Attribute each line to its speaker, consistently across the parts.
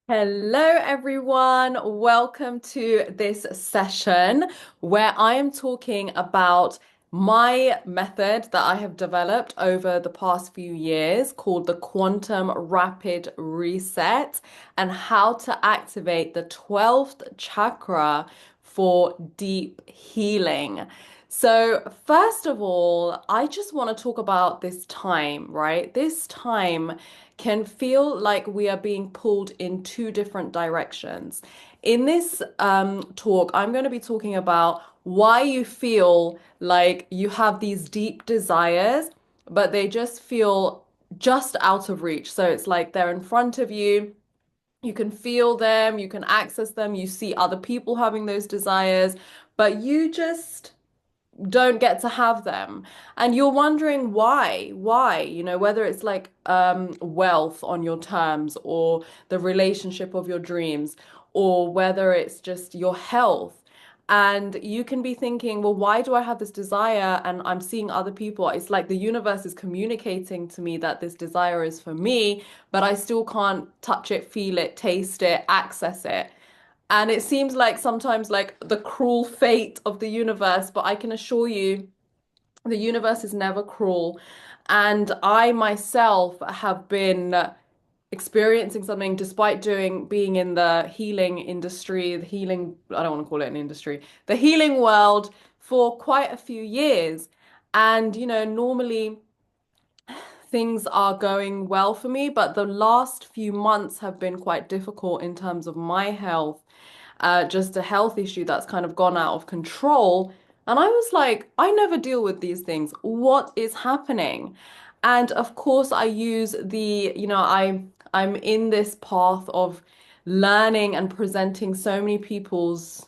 Speaker 1: Hello, everyone. Welcome to this session where I am talking about my method that I have developed over the past few years called the Quantum Rapid Reset and how to activate the 12th chakra for deep healing. So, first of all, I just want to talk about this time, right? This time can feel like we are being pulled in two different directions. In this talk, I'm going to be talking about why you feel like you have these deep desires, but they just feel just out of reach. So it's like they're in front of you. You can feel them, you can access them, you see other people having those desires, but you just don't get to have them. And you're wondering why, whether it's like wealth on your terms or the relationship of your dreams or whether it's just your health. And you can be thinking, well, why do I have this desire and I'm seeing other people? It's like the universe is communicating to me that this desire is for me, but I still can't touch it, feel it, taste it, access it. And it seems like sometimes like the cruel fate of the universe, but I can assure you the universe is never cruel. And I myself have been experiencing something despite being in the healing industry, the healing, I don't want to call it an industry, the healing world for quite a few years. And, normally things are going well for me, but the last few months have been quite difficult in terms of my health, just a health issue that's kind of gone out of control. And I was like, I never deal with these things. What is happening? And of course, I use I'm in this path of learning and presenting so many people's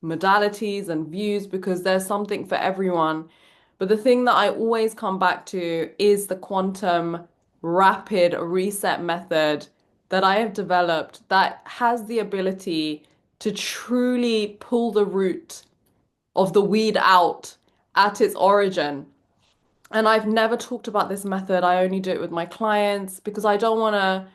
Speaker 1: modalities and views because there's something for everyone. But the thing that I always come back to is the quantum rapid reset method that I have developed that has the ability to truly pull the root of the weed out at its origin. And I've never talked about this method. I only do it with my clients because I don't want to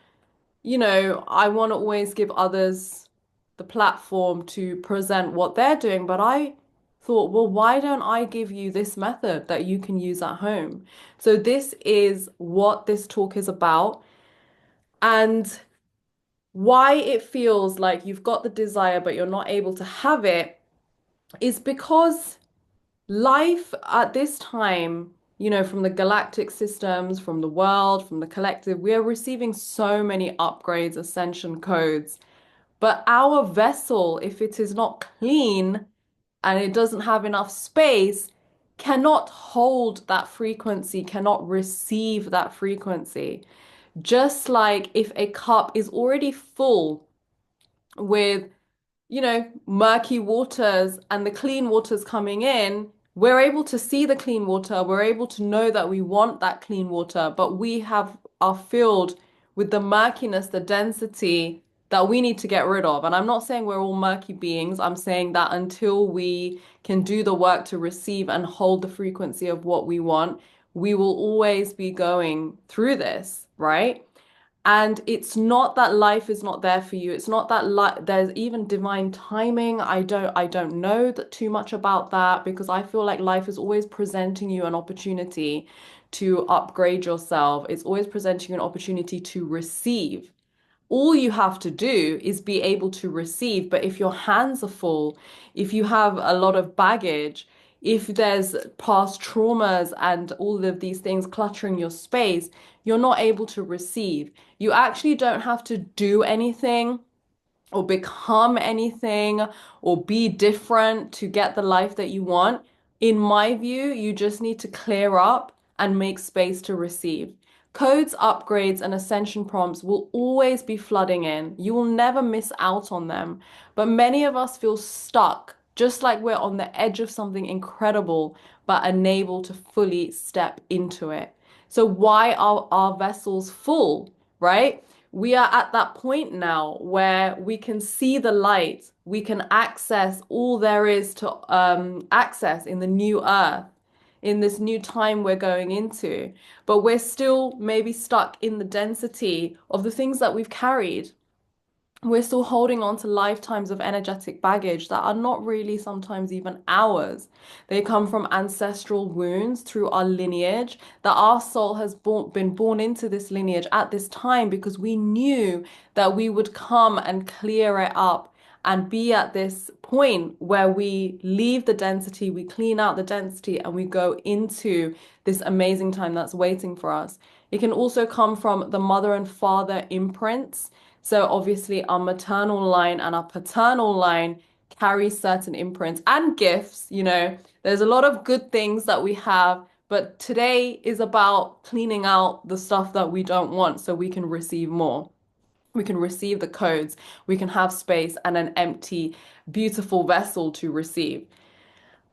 Speaker 1: I want to always give others the platform to present what they're doing. But I thought, well, why don't I give you this method that you can use at home? So this is what this talk is about and why it feels like you've got the desire, but you're not able to have it is because life at this time, from the galactic systems, from the world, from the collective, we are receiving so many upgrades, ascension codes. But our vessel, if it is not clean and it doesn't have enough space, cannot hold that frequency, cannot receive that frequency. Just like if a cup is already full with murky waters and the clean waters coming in, we're able to see the clean water. We're able to know that we want that clean water, but are filled with the murkiness, the density that we need to get rid of. And I'm not saying we're all murky beings. I'm saying that until we can do the work to receive and hold the frequency of what we want, we will always be going through this, right? And it's not that life is not there for you. It's not that there's even divine timing. I don't know that too much about that because I feel like life is always presenting you an opportunity to upgrade yourself. It's always presenting you an opportunity to receive. All you have to do is be able to receive. But if your hands are full, if you have a lot of baggage, if there's past traumas and all of these things cluttering your space, you're not able to receive. You actually don't have to do anything or become anything or be different to get the life that you want. In my view, you just need to clear up and make space to receive. Codes, upgrades, and ascension prompts will always be flooding in. You will never miss out on them. But many of us feel stuck, just like we're on the edge of something incredible, but unable to fully step into it. So, why are our vessels full, right? We are at that point now where we can see the light, we can access all there is to access in the new earth, in this new time we're going into. But we're still maybe stuck in the density of the things that we've carried. We're still holding on to lifetimes of energetic baggage that are not really sometimes even ours. They come from ancestral wounds through our lineage, that our soul has been born into this lineage at this time because we knew that we would come and clear it up and be at this point where we leave the density, we clean out the density, and we go into this amazing time that's waiting for us. It can also come from the mother and father imprints. So obviously our maternal line and our paternal line carry certain imprints and gifts, There's a lot of good things that we have, but today is about cleaning out the stuff that we don't want so we can receive more. We can receive the codes, we can have space and an empty, beautiful vessel to receive.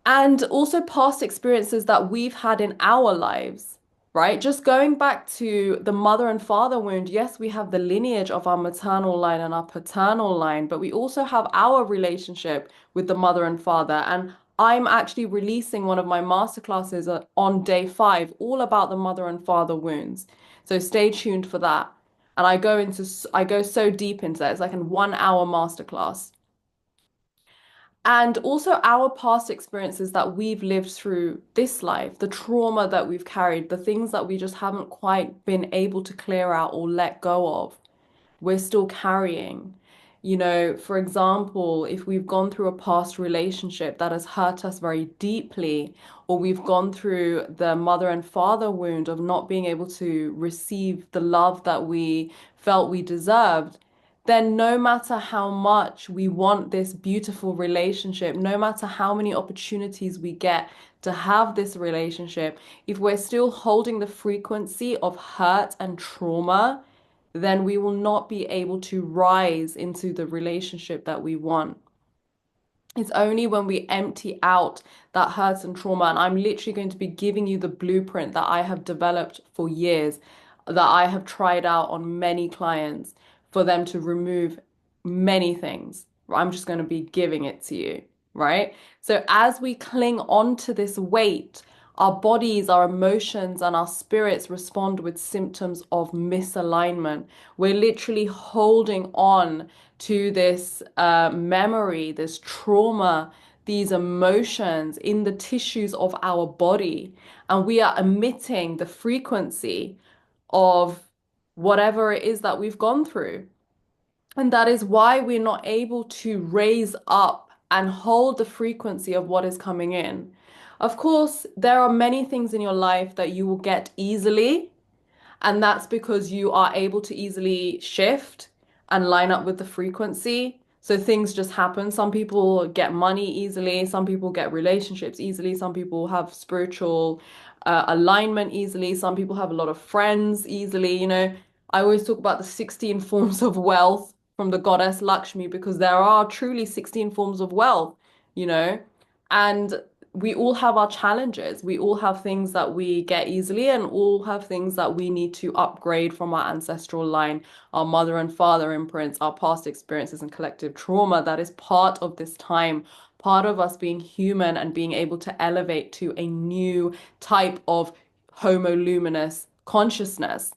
Speaker 1: And also past experiences that we've had in our lives, right? Just going back to the mother and father wound, yes, we have the lineage of our maternal line and our paternal line, but we also have our relationship with the mother and father. And I'm actually releasing one of my masterclasses on day 5, all about the mother and father wounds. So stay tuned for that. And I go so deep into that. It's like a 1 hour masterclass. And also our past experiences that we've lived through this life, the trauma that we've carried, the things that we just haven't quite been able to clear out or let go of, we're still carrying. For example, if we've gone through a past relationship that has hurt us very deeply, or we've gone through the mother and father wound of not being able to receive the love that we felt we deserved, then no matter how much we want this beautiful relationship, no matter how many opportunities we get to have this relationship, if we're still holding the frequency of hurt and trauma, then we will not be able to rise into the relationship that we want. It's only when we empty out that hurt and trauma, and I'm literally going to be giving you the blueprint that I have developed for years, that I have tried out on many clients for them to remove many things. I'm just going to be giving it to you, right? So as we cling on to this weight, our bodies, our emotions, and our spirits respond with symptoms of misalignment. We're literally holding on to this memory, this trauma, these emotions in the tissues of our body, and we are emitting the frequency of whatever it is that we've gone through. And that is why we're not able to raise up and hold the frequency of what is coming in. Of course, there are many things in your life that you will get easily, and that's because you are able to easily shift and line up with the frequency. So things just happen. Some people get money easily. Some people get relationships easily. Some people have spiritual alignment easily. Some people have a lot of friends easily. I always talk about the 16 forms of wealth from the goddess Lakshmi because there are truly 16 forms of wealth, you know, and we all have our challenges. We all have things that we get easily and all have things that we need to upgrade from our ancestral line, our mother and father imprints, our past experiences and collective trauma. That is part of this time, part of us being human and being able to elevate to a new type of Homo luminous consciousness.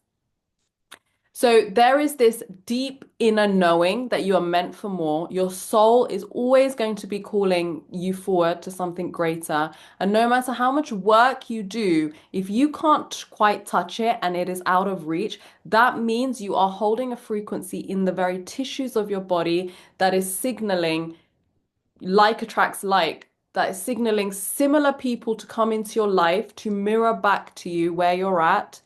Speaker 1: So there is this deep inner knowing that you are meant for more. Your soul is always going to be calling you forward to something greater. And no matter how much work you do, if you can't quite touch it and it is out of reach, that means you are holding a frequency in the very tissues of your body that is signaling like attracts like, that is signaling similar people to come into your life to mirror back to you where you're at,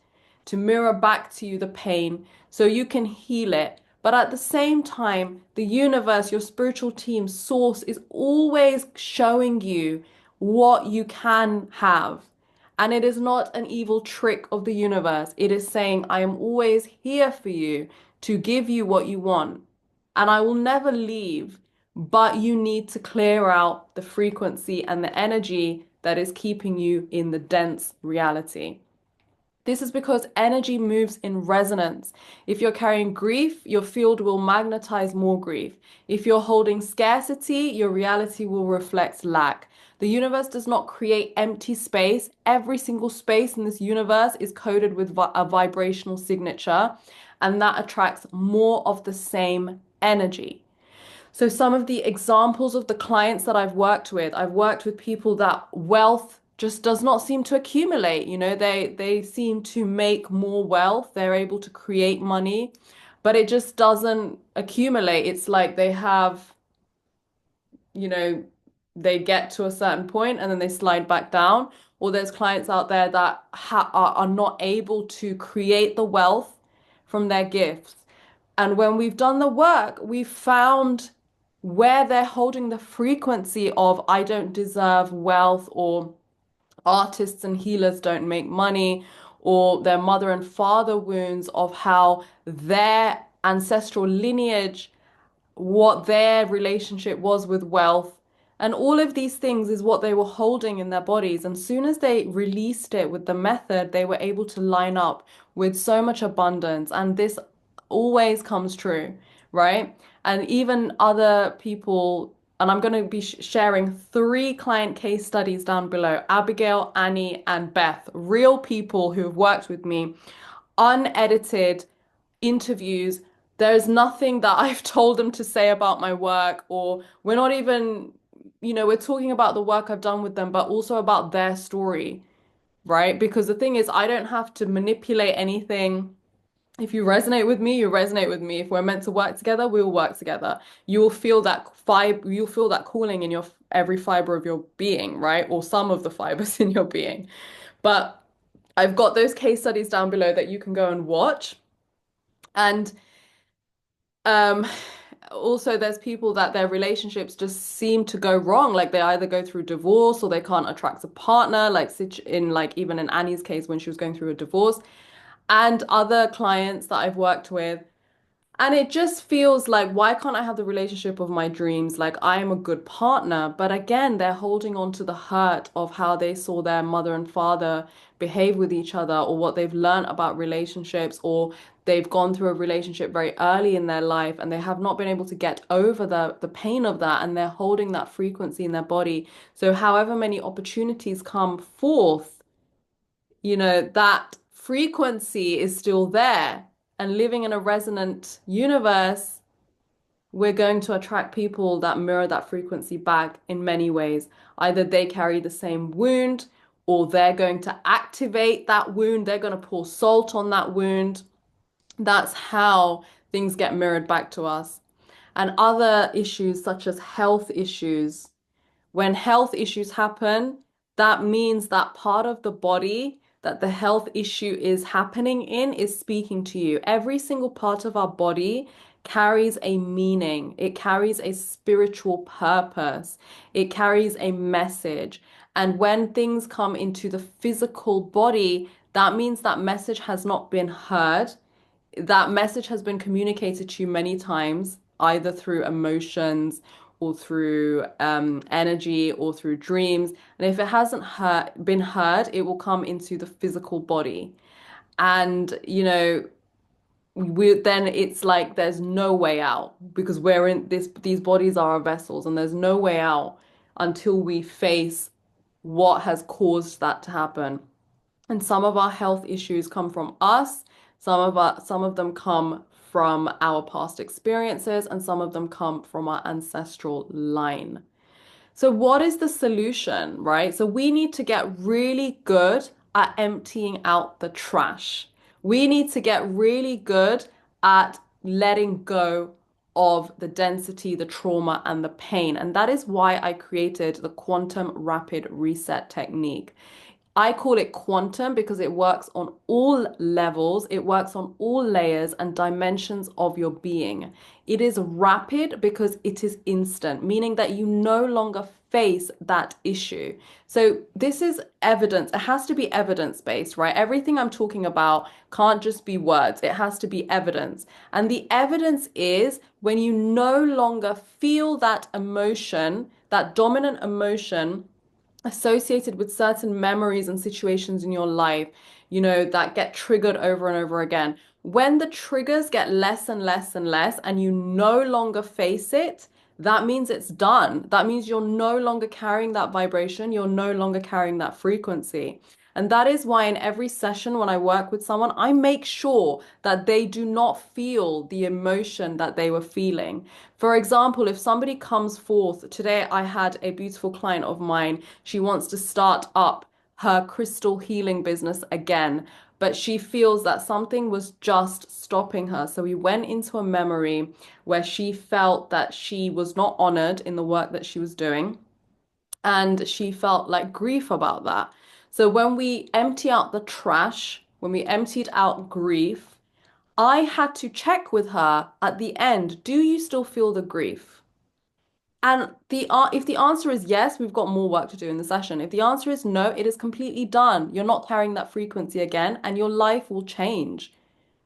Speaker 1: to mirror back to you the pain so you can heal it. But at the same time, the universe, your spiritual team, source is always showing you what you can have. And it is not an evil trick of the universe. It is saying, I am always here for you to give you what you want. And I will never leave, but you need to clear out the frequency and the energy that is keeping you in the dense reality. This is because energy moves in resonance. If you're carrying grief, your field will magnetize more grief. If you're holding scarcity, your reality will reflect lack. The universe does not create empty space. Every single space in this universe is coded with a vibrational signature, and that attracts more of the same energy. So some of the examples of the clients that I've worked with people that wealth just does not seem to accumulate. They seem to make more wealth. They're able to create money, but it just doesn't accumulate. It's like they have, you know, they get to a certain point and then they slide back down. Or there's clients out there that are not able to create the wealth from their gifts. And when we've done the work, we've found where they're holding the frequency of I don't deserve wealth, or artists and healers don't make money, or their mother and father wounds of how their ancestral lineage, what their relationship was with wealth. And all of these things is what they were holding in their bodies. And soon as they released it with the method, they were able to line up with so much abundance. And this always comes true, right? And even other people, and I'm going to be sharing three client case studies down below: Abigail, Annie, and Beth, real people who've worked with me, unedited interviews. There's nothing that I've told them to say about my work, or we're not even, we're talking about the work I've done with them, but also about their story, right? Because the thing is, I don't have to manipulate anything. If you resonate with me, you resonate with me. If we're meant to work together, we will work together. You will feel that fiber, you'll feel that calling in your every fiber of your being, right? Or some of the fibers in your being. But I've got those case studies down below that you can go and watch. And um, also, there's people that their relationships just seem to go wrong. Like they either go through divorce or they can't attract a partner, like even in Annie's case when she was going through a divorce, and other clients that I've worked with. And it just feels like, why can't I have the relationship of my dreams? Like, I am a good partner. But again, they're holding on to the hurt of how they saw their mother and father behave with each other, or what they've learned about relationships, or they've gone through a relationship very early in their life and they have not been able to get over the pain of that. And they're holding that frequency in their body. So, however many opportunities come forth, that frequency is still there. And living in a resonant universe, we're going to attract people that mirror that frequency back in many ways. Either they carry the same wound, or they're going to activate that wound. They're going to pour salt on that wound. That's how things get mirrored back to us. And other issues, such as health issues, when health issues happen, that means that part of the body that the health issue is happening in is speaking to you. Every single part of our body carries a meaning, it carries a spiritual purpose, it carries a message. And when things come into the physical body, that means that message has not been heard. That message has been communicated to you many times, either through emotions or through energy or through dreams. And if it hasn't been heard, it will come into the physical body. And, then it's like there's no way out, because we're in these bodies are our vessels, and there's no way out until we face what has caused that to happen. And some of our health issues come from us. Some of them come from our past experiences, and some of them come from our ancestral line. So what is the solution, right? So we need to get really good at emptying out the trash. We need to get really good at letting go of the density, the trauma, and the pain. And that is why I created the quantum rapid reset technique. I call it quantum because it works on all levels, it works on all layers and dimensions of your being. It is rapid because it is instant, meaning that you no longer face that issue. So this is evidence. It has to be evidence-based, right? Everything I'm talking about can't just be words. It has to be evidence. And the evidence is when you no longer feel that emotion, that dominant emotion associated with certain memories and situations in your life, that get triggered over and over again. When the triggers get less and less and less, and you no longer face it, that means it's done. That means you're no longer carrying that vibration. You're no longer carrying that frequency. And that is why in every session when I work with someone, I make sure that they do not feel the emotion that they were feeling. For example, if somebody comes forth, today I had a beautiful client of mine. She wants to start up her crystal healing business again, but she feels that something was just stopping her. So we went into a memory where she felt that she was not honored in the work that she was doing, and she felt like grief about that. So when we empty out the trash, when we emptied out grief, I had to check with her at the end, do you still feel the grief? And if the answer is yes, we've got more work to do in the session. If the answer is no, it is completely done. You're not carrying that frequency again, and your life will change,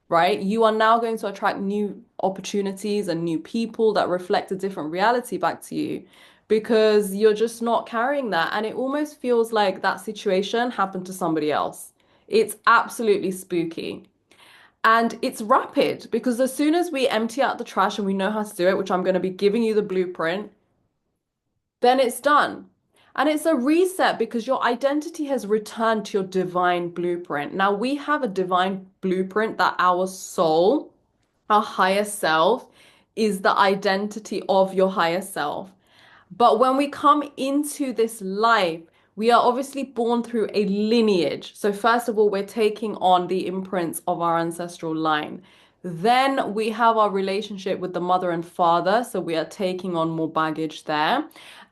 Speaker 1: right? You are now going to attract new opportunities and new people that reflect a different reality back to you because you're just not carrying that. And it almost feels like that situation happened to somebody else. It's absolutely spooky. And it's rapid because as soon as we empty out the trash and we know how to do it, which I'm going to be giving you the blueprint, then it's done. And it's a reset because your identity has returned to your divine blueprint. Now, we have a divine blueprint that our soul, our higher self, is the identity of your higher self. But when we come into this life, we are obviously born through a lineage. So, first of all, we're taking on the imprints of our ancestral line. Then we have our relationship with the mother and father. So, we are taking on more baggage there.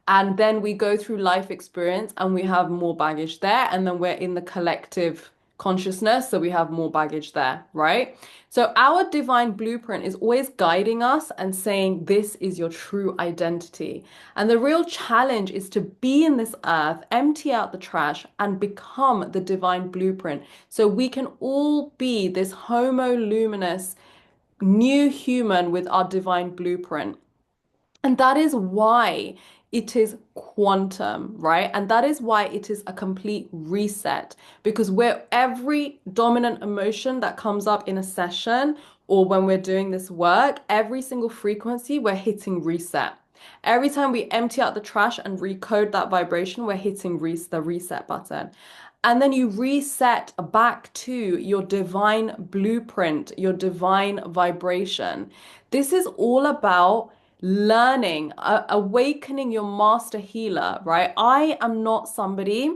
Speaker 1: And then we go through life experience and we have more baggage there. And then we're in the collective consciousness. So, we have more baggage there, right? So our divine blueprint is always guiding us and saying, this is your true identity. And the real challenge is to be in this earth, empty out the trash, and become the divine blueprint. So we can all be this homo luminous new human with our divine blueprint. And that is why it is quantum, right? And that is why it is a complete reset because we're every dominant emotion that comes up in a session or when we're doing this work, every single frequency, we're hitting reset. Every time we empty out the trash and recode that vibration, we're hitting the reset button. And then you reset back to your divine blueprint, your divine vibration. This is all about learning, awakening your master healer, right? I am not somebody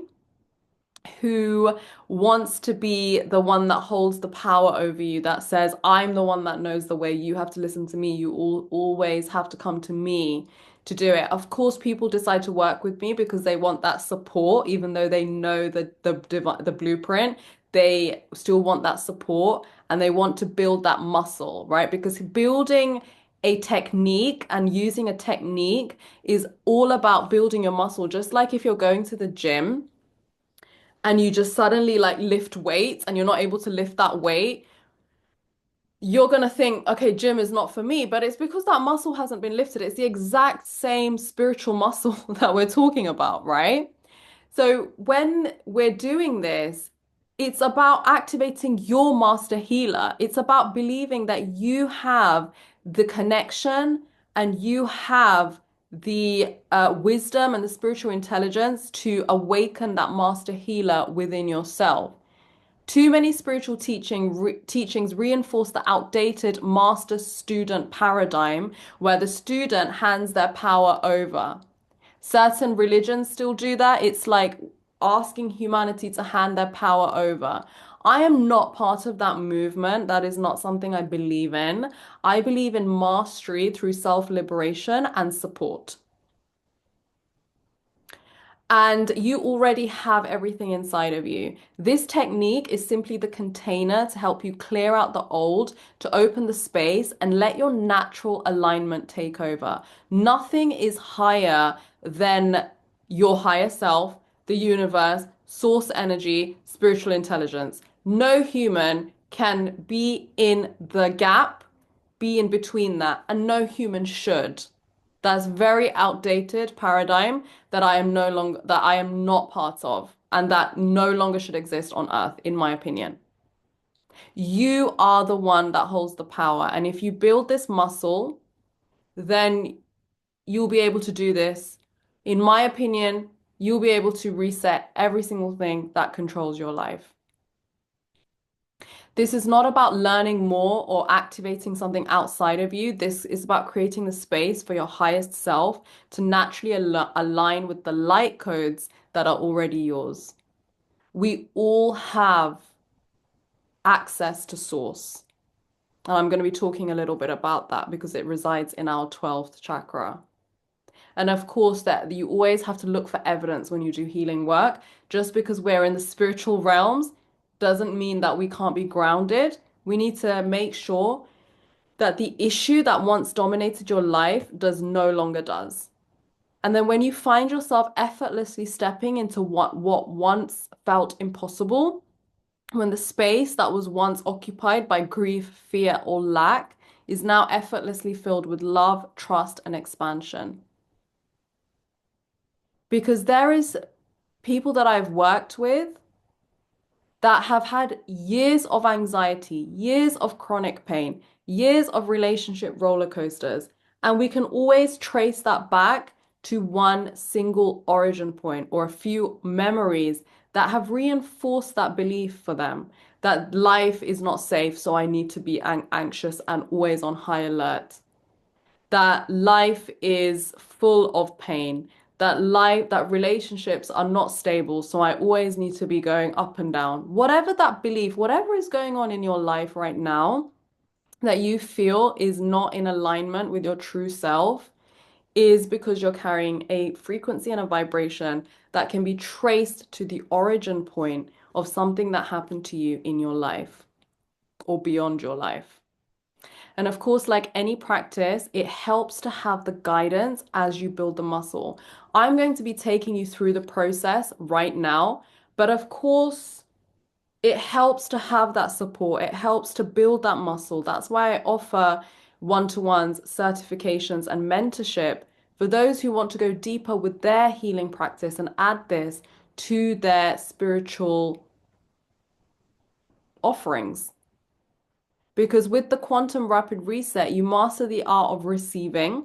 Speaker 1: who wants to be the one that holds the power over you, that says, I'm the one that knows the way, you have to listen to me, you always have to come to me to do it. Of course, people decide to work with me because they want that support, even though they know the blueprint, they still want that support and they want to build that muscle, right? Because building a technique and using a technique is all about building your muscle. Just like if you're going to the gym and you just suddenly like lift weights and you're not able to lift that weight, you're going to think, okay, gym is not for me, but it's because that muscle hasn't been lifted. It's the exact same spiritual muscle that we're talking about, right? So when we're doing this, it's about activating your master healer. It's about believing that you have the connection and you have the wisdom and the spiritual intelligence to awaken that master healer within yourself. Too many spiritual teachings reinforce the outdated master-student paradigm where the student hands their power over. Certain religions still do that. It's like asking humanity to hand their power over. I am not part of that movement. That is not something I believe in. I believe in mastery through self-liberation and support. And you already have everything inside of you. This technique is simply the container to help you clear out the old, to open the space and let your natural alignment take over. Nothing is higher than your higher self, the universe, source energy, spiritual intelligence. No human can be in the gap, be in between that, and no human should. That's very outdated paradigm that I am not part of and that no longer should exist on earth, in my opinion. You are the one that holds the power. And if you build this muscle, then you'll be able to do this. In my opinion, you'll be able to reset every single thing that controls your life. This is not about learning more or activating something outside of you. This is about creating the space for your highest self to naturally align with the light codes that are already yours. We all have access to source. And I'm going to be talking a little bit about that because it resides in our 12th chakra. And of course, that you always have to look for evidence when you do healing work. Just because we're in the spiritual realms doesn't mean that we can't be grounded. We need to make sure that the issue that once dominated your life does no longer does. And then when you find yourself effortlessly stepping into what once felt impossible, when the space that was once occupied by grief, fear, or lack is now effortlessly filled with love, trust, and expansion. Because there is people that I've worked with that have had years of anxiety, years of chronic pain, years of relationship roller coasters, and we can always trace that back to one single origin point or a few memories that have reinforced that belief for them that life is not safe, so I need to be anxious and always on high alert, that life is full of pain, that relationships are not stable, so I always need to be going up and down. Whatever that belief, whatever is going on in your life right now that you feel is not in alignment with your true self is because you're carrying a frequency and a vibration that can be traced to the origin point of something that happened to you in your life or beyond your life. And of course, like any practice, it helps to have the guidance as you build the muscle. I'm going to be taking you through the process right now, but of course, it helps to have that support. It helps to build that muscle. That's why I offer one-to-ones, certifications, and mentorship for those who want to go deeper with their healing practice and add this to their spiritual offerings. Because with the quantum rapid reset, you master the art of receiving,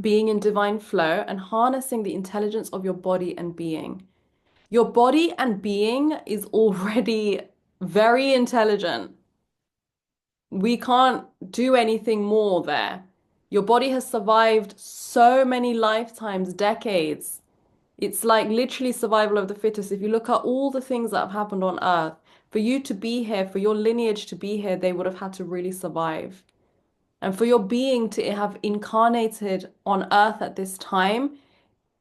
Speaker 1: being in divine flow, and harnessing the intelligence of your body and being. Your body and being is already very intelligent. We can't do anything more there. Your body has survived so many lifetimes, decades. It's like literally survival of the fittest. If you look at all the things that have happened on Earth, for you to be here, for your lineage to be here, they would have had to really survive. And for your being to have incarnated on Earth at this time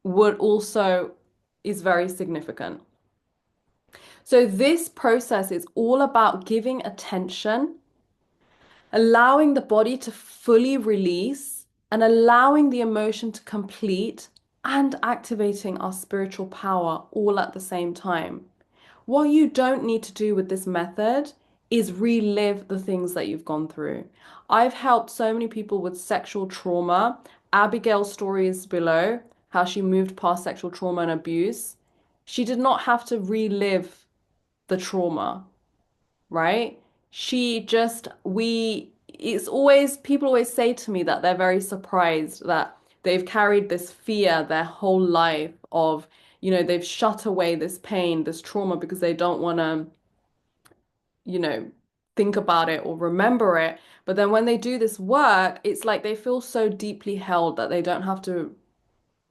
Speaker 1: would also is very significant. So this process is all about giving attention, allowing the body to fully release and allowing the emotion to complete and activating our spiritual power all at the same time. What you don't need to do with this method is relive the things that you've gone through. I've helped so many people with sexual trauma. Abigail's story is below, how she moved past sexual trauma and abuse. She did not have to relive the trauma, right? It's always, people always say to me that they're very surprised that they've carried this fear their whole life of, they've shut away this pain, this trauma because they don't want to, you know, think about it or remember it. But then when they do this work, it's like they feel so deeply held that they don't have to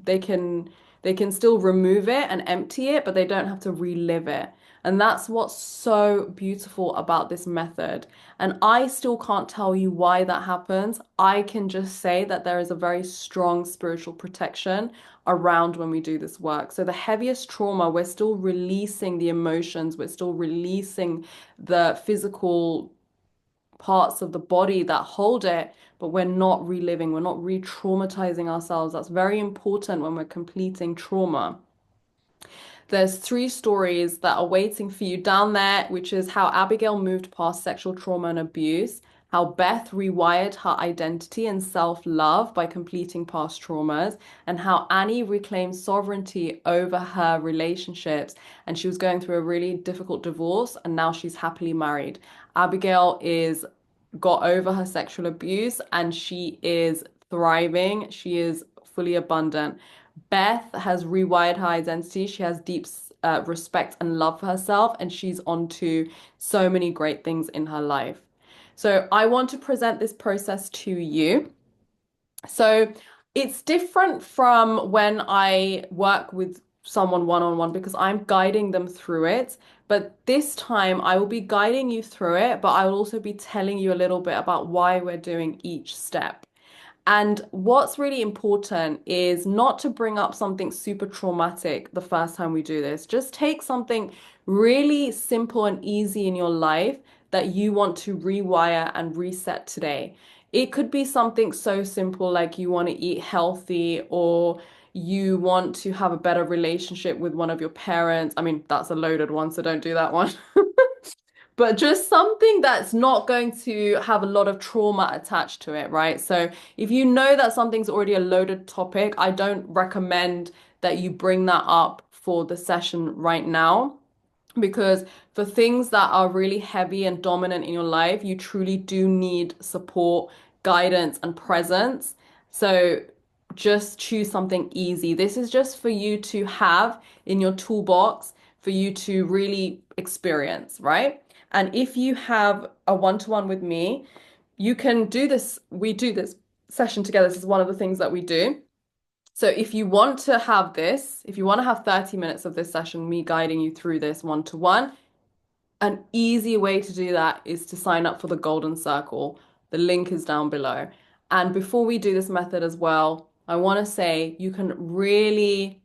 Speaker 1: they can they can still remove it and empty it, but they don't have to relive it. And that's what's so beautiful about this method. And I still can't tell you why that happens. I can just say that there is a very strong spiritual protection around when we do this work. So the heaviest trauma, we're still releasing the emotions, we're still releasing the physical parts of the body that hold it, but we're not reliving, we're not re-traumatizing ourselves. That's very important when we're completing trauma. There's three stories that are waiting for you down there, which is how Abigail moved past sexual trauma and abuse, how Beth rewired her identity and self-love by completing past traumas, and how Annie reclaimed sovereignty over her relationships. And she was going through a really difficult divorce, and now she's happily married. Abigail is got over her sexual abuse and she is thriving. She is fully abundant. Beth has rewired her identity. She has deep respect and love for herself, and she's on to so many great things in her life. So I want to present this process to you. So it's different from when I work with someone one-on-one because I'm guiding them through it. But this time I will be guiding you through it, but I will also be telling you a little bit about why we're doing each step. And what's really important is not to bring up something super traumatic the first time we do this. Just take something really simple and easy in your life that you want to rewire and reset today. It could be something so simple like you want to eat healthy or you want to have a better relationship with one of your parents. I mean, that's a loaded one, so don't do that one. But just something that's not going to have a lot of trauma attached to it, right? So if you know that something's already a loaded topic, I don't recommend that you bring that up for the session right now. Because for things that are really heavy and dominant in your life, you truly do need support, guidance, and presence. So just choose something easy. This is just for you to have in your toolbox for you to really experience, right? And if you have a one-to-one with me, you can do this. We do this session together. This is one of the things that we do. So if you want to have this, if you want to have 30 minutes of this session, me guiding you through this one to one, an easy way to do that is to sign up for the Golden Circle. The link is down below. And before we do this method as well, I want to say you can really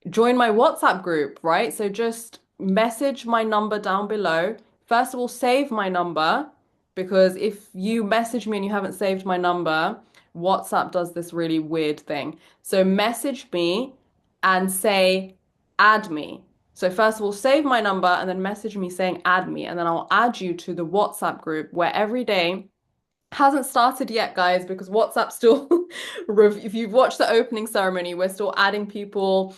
Speaker 1: join my WhatsApp group, right? So just message my number down below. First of all, save my number because if you message me and you haven't saved my number, WhatsApp does this really weird thing. So message me and say, add me. So first of all, save my number and then message me saying, add me. And then I'll add you to the WhatsApp group where every day hasn't started yet, guys, because WhatsApp still, if you've watched the opening ceremony, we're still adding people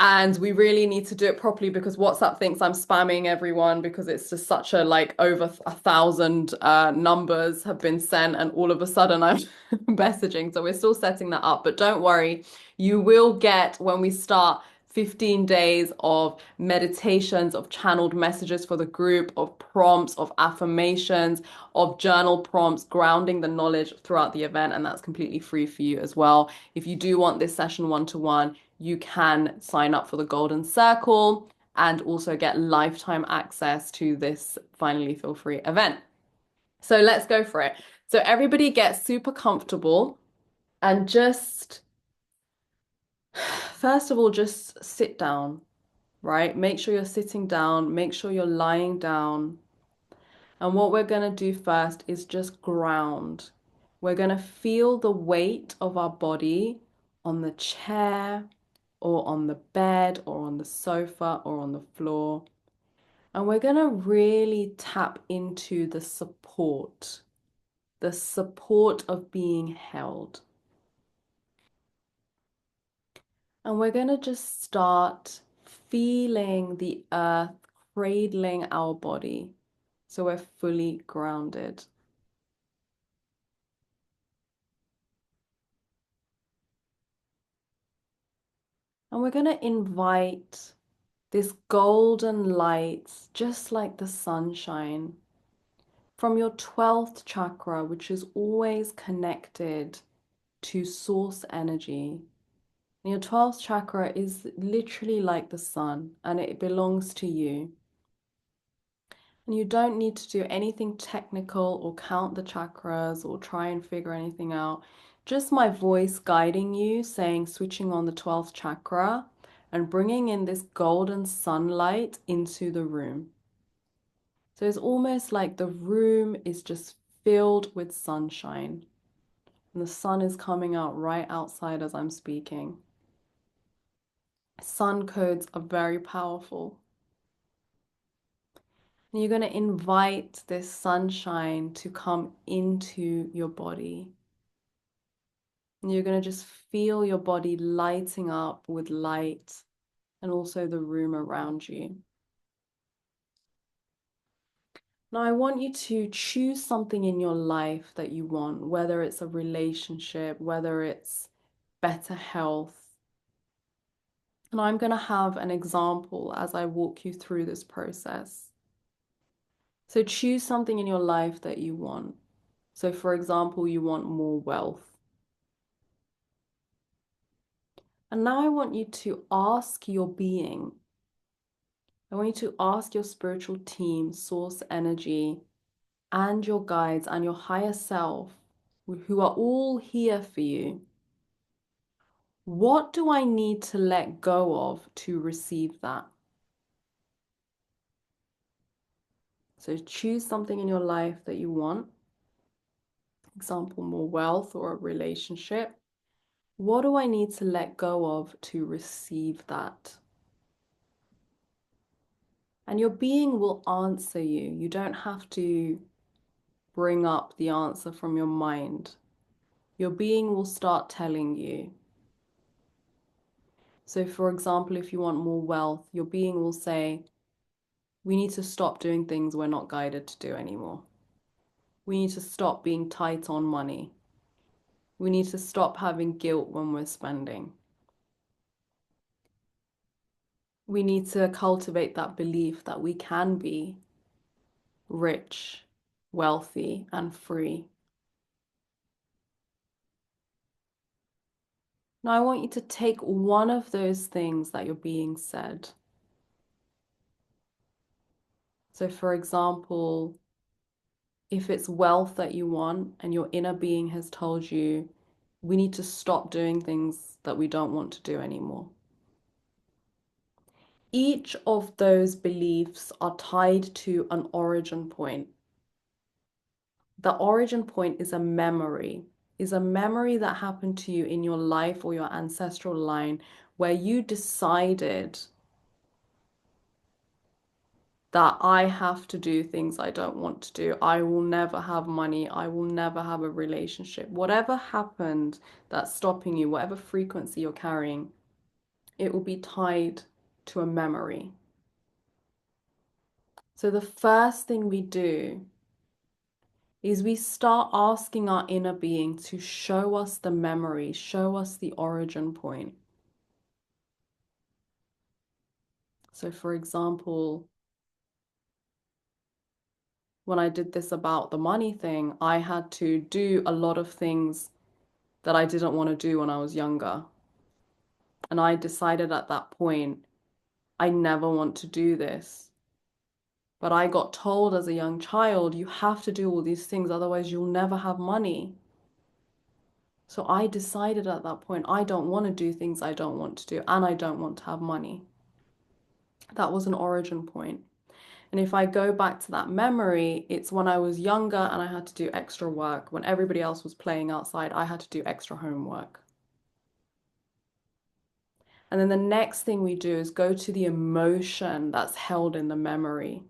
Speaker 1: and we really need to do it properly because WhatsApp thinks I'm spamming everyone because it's just such a like over 1,000 numbers have been sent and all of a sudden I'm messaging. So we're still setting that up. But don't worry, you will get when we start 15 days of meditations, of channeled messages for the group, of prompts, of affirmations, of journal prompts, grounding the knowledge throughout the event. And that's completely free for you as well. If you do want this session one-to-one, you can sign up for the Golden Circle and also get lifetime access to this Finally Feel Free event. So let's go for it. So everybody get super comfortable and just, first of all, just sit down, right? Make sure you're sitting down, make sure you're lying down. And what we're going to do first is just ground. We're going to feel the weight of our body on the chair, or on the bed, or on the sofa, or on the floor. And we're going to really tap into the support of being held. And we're going to just start feeling the earth cradling our body so we're fully grounded. And we're going to invite this golden light, just like the sunshine, from your 12th chakra, which is always connected to source energy. And your 12th chakra is literally like the sun, and it belongs to you. And you don't need to do anything technical or count the chakras or try and figure anything out. Just my voice guiding you, saying switching on the 12th chakra and bringing in this golden sunlight into the room. So it's almost like the room is just filled with sunshine. And the sun is coming out right outside as I'm speaking. Sun codes are very powerful. And you're going to invite this sunshine to come into your body. And you're going to just feel your body lighting up with light and also the room around you. Now, I want you to choose something in your life that you want, whether it's a relationship, whether it's better health, And I'm going to have an example as I walk you through this process. So choose something in your life that you want. So, for example, you want more wealth. And now I want you to ask your being. I want you to ask your spiritual team, source energy, and your guides and your higher self, who are all here for you. What do I need to let go of to receive that? So choose something in your life that you want. Example, more wealth or a relationship. What do I need to let go of to receive that? And your being will answer you. You don't have to bring up the answer from your mind. Your being will start telling you. So, for example, if you want more wealth, your being will say, we need to stop doing things we're not guided to do anymore. We need to stop being tight on money. We need to stop having guilt when we're spending. We need to cultivate that belief that we can be rich, wealthy, and free. Now, I want you to take one of those things that you're being said. So, for example, if it's wealth that you want and your inner being has told you, we need to stop doing things that we don't want to do anymore. Each of those beliefs are tied to an origin point. The origin point is a memory that happened to you in your life or your ancestral line where you decided that I have to do things I don't want to do. I will never have money. I will never have a relationship. Whatever happened that's stopping you, whatever frequency you're carrying, it will be tied to a memory. So the first thing we do is we start asking our inner being to show us the memory, show us the origin point. So, for example, when I did this about the money thing, I had to do a lot of things that I didn't want to do when I was younger. And I decided at that point, I never want to do this. But I got told as a young child, you have to do all these things, otherwise you'll never have money. So I decided at that point, I don't want to do things I don't want to do, and I don't want to have money. That was an origin point. And if I go back to that memory, it's when I was younger and I had to do extra work. When everybody else was playing outside, I had to do extra homework. And then the next thing we do is go to the emotion that's held in the memory.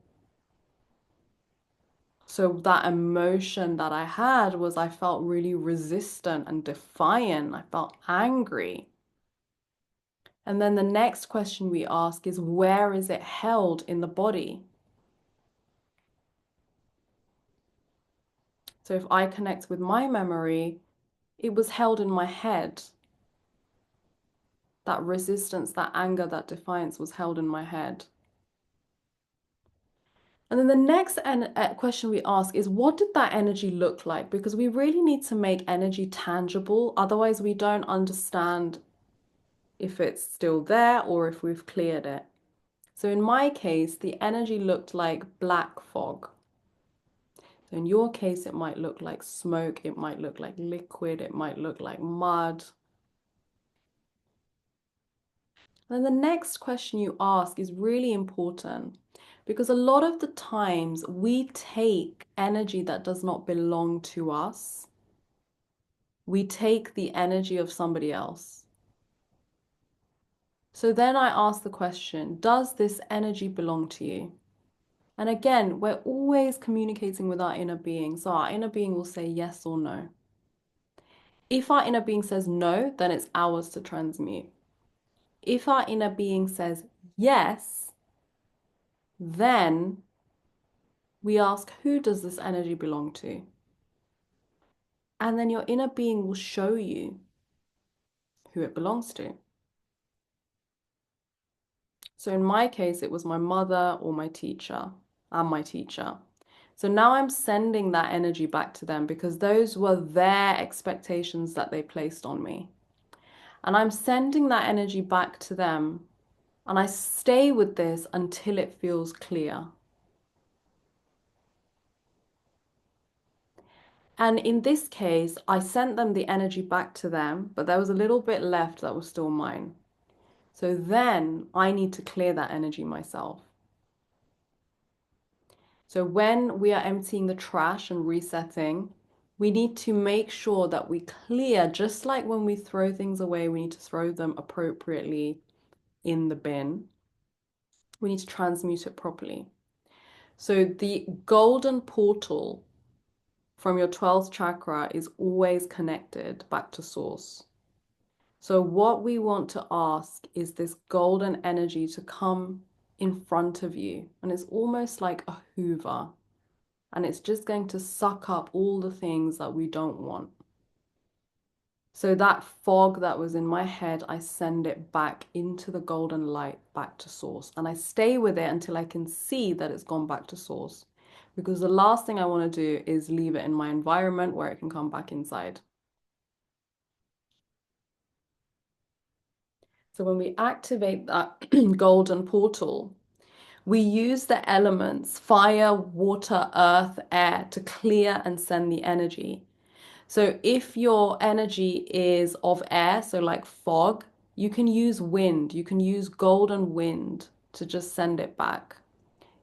Speaker 1: So that emotion that I had was I felt really resistant and defiant. I felt angry. And then the next question we ask is, where is it held in the body? So if I connect with my memory, it was held in my head. That resistance, that anger, that defiance was held in my head. And then the next question we ask is, what did that energy look like? Because we really need to make energy tangible. Otherwise, we don't understand if it's still there or if we've cleared it. So in my case, the energy looked like black fog. So in your case, it might look like smoke, it might look like liquid, it might look like mud. Then the next question you ask is really important because a lot of the times we take energy that does not belong to us. We take the energy of somebody else. So then I ask the question, does this energy belong to you? And again, we're always communicating with our inner being. So our inner being will say yes or no. If our inner being says no, then it's ours to transmute. If our inner being says yes, then we ask, who does this energy belong to? And then your inner being will show you who it belongs to. So in my case, it was my mother or my teacher and my teacher. So now I'm sending that energy back to them because those were their expectations that they placed on me. And I'm sending that energy back to them. And I stay with this until it feels clear. And in this case, I sent them the energy back to them, but there was a little bit left that was still mine. So then I need to clear that energy myself. So when we are emptying the trash and resetting, we need to make sure that we clear, just like when we throw things away, we need to throw them appropriately in the bin. We need to transmute it properly. So the golden portal from your 12th chakra is always connected back to source. So what we want to ask is this golden energy to come in front of you, and it's almost like a hoover, and it's just going to suck up all the things that we don't want. So that fog that was in my head, I send it back into the golden light, back to source, and I stay with it until I can see that it's gone back to source. Because the last thing I want to do is leave it in my environment where it can come back inside. So when we activate that golden portal, we use the elements fire, water, earth, air to clear and send the energy. So if your energy is of air, so like fog, you can use wind, you can use golden wind to just send it back.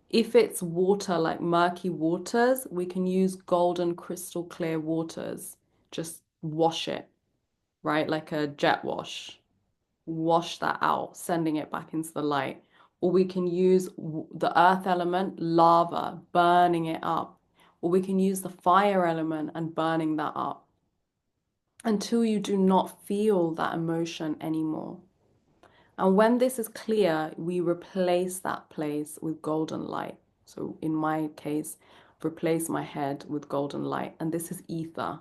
Speaker 1: If it's water, like murky waters, we can use golden crystal clear waters. Just wash it, right? Like a jet wash. Wash that out, sending it back into the light. Or we can use the earth element, lava, burning it up. Or we can use the fire element and burning that up until you do not feel that emotion anymore. And when this is clear, we replace that place with golden light. So in my case, replace my head with golden light. And this is ether.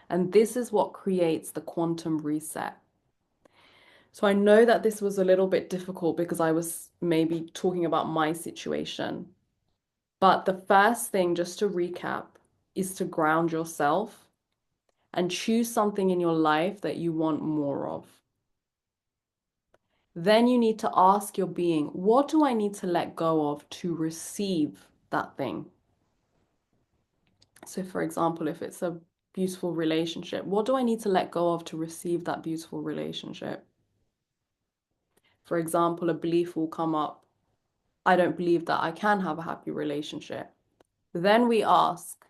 Speaker 1: And this is what creates the quantum reset. So I know that this was a little bit difficult because I was maybe talking about my situation. But the first thing, just to recap, is to ground yourself and choose something in your life that you want more of. Then you need to ask your being, what do I need to let go of to receive that thing? So, for example, if it's a beautiful relationship, what do I need to let go of to receive that beautiful relationship? For example, a belief will come up, I don't believe that I can have a happy relationship. Then we ask,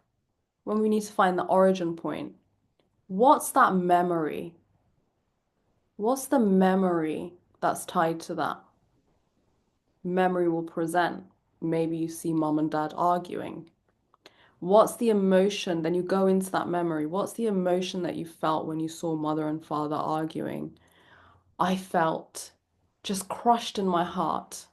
Speaker 1: when we need to find the origin point, what's that memory? What's the memory that's tied to that? Memory will present. Maybe you see mom and dad arguing. What's the emotion? Then you go into that memory. What's the emotion that you felt when you saw mother and father arguing? I felt just crushed in my heart.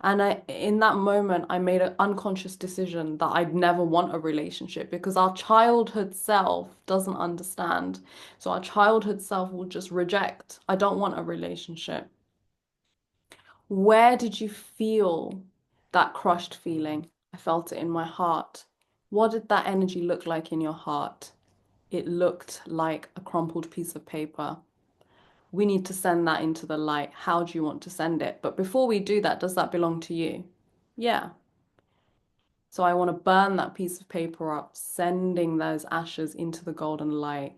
Speaker 1: And in that moment, I made an unconscious decision that I'd never want a relationship because our childhood self doesn't understand. So our childhood self will just reject. I don't want a relationship. Where did you feel that crushed feeling? I felt it in my heart. What did that energy look like in your heart? It looked like a crumpled piece of paper. We need to send that into the light. How do you want to send it? But before we do that, does that belong to you? Yeah. So I want to burn that piece of paper up, sending those ashes into the golden light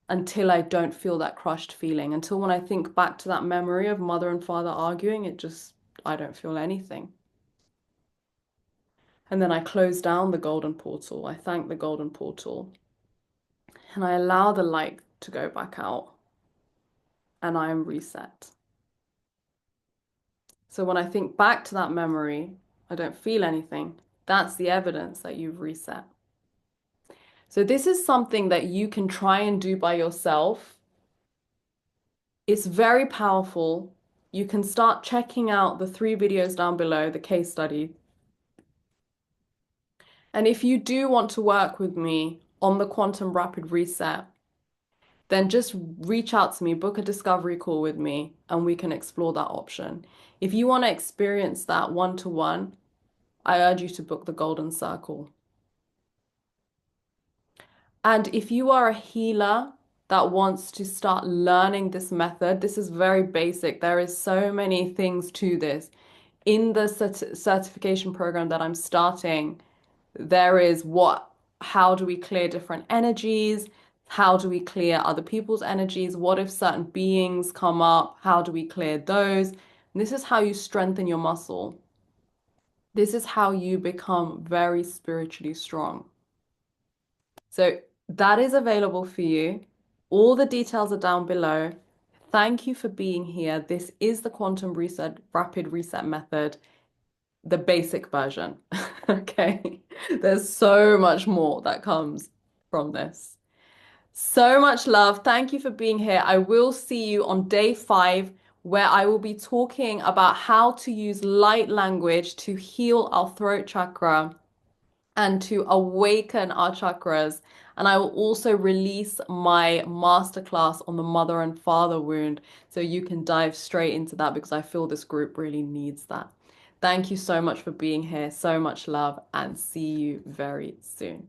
Speaker 1: until I don't feel that crushed feeling. Until when I think back to that memory of mother and father arguing, I don't feel anything. And then I close down the golden portal. I thank the golden portal and I allow the light to go back out and I am reset. So when I think back to that memory, I don't feel anything. That's the evidence that you've reset. So this is something that you can try and do by yourself. It's very powerful. You can start checking out the 3 videos down below, the case study. And if you do want to work with me on the quantum rapid reset, then just reach out to me, book a discovery call with me, and we can explore that option. If you want to experience that one-to-one, I urge you to book the Golden Circle. And if you are a healer that wants to start learning this method, this is very basic. There is so many things to this. In the certification program that I'm starting, there is how do we clear different energies? How do we clear other people's energies? What if certain beings come up? How do we clear those? And this is how you strengthen your muscle. This is how you become very spiritually strong. So that is available for you. All the details are down below. Thank you for being here. This is the quantum reset, rapid reset method, the basic version. Okay. There's so much more that comes from this. So much love. Thank you for being here. I will see you on day 5, where I will be talking about how to use light language to heal our throat chakra and to awaken our chakras. And I will also release my masterclass on the mother and father wound so you can dive straight into that because I feel this group really needs that. Thank you so much for being here. So much love and see you very soon.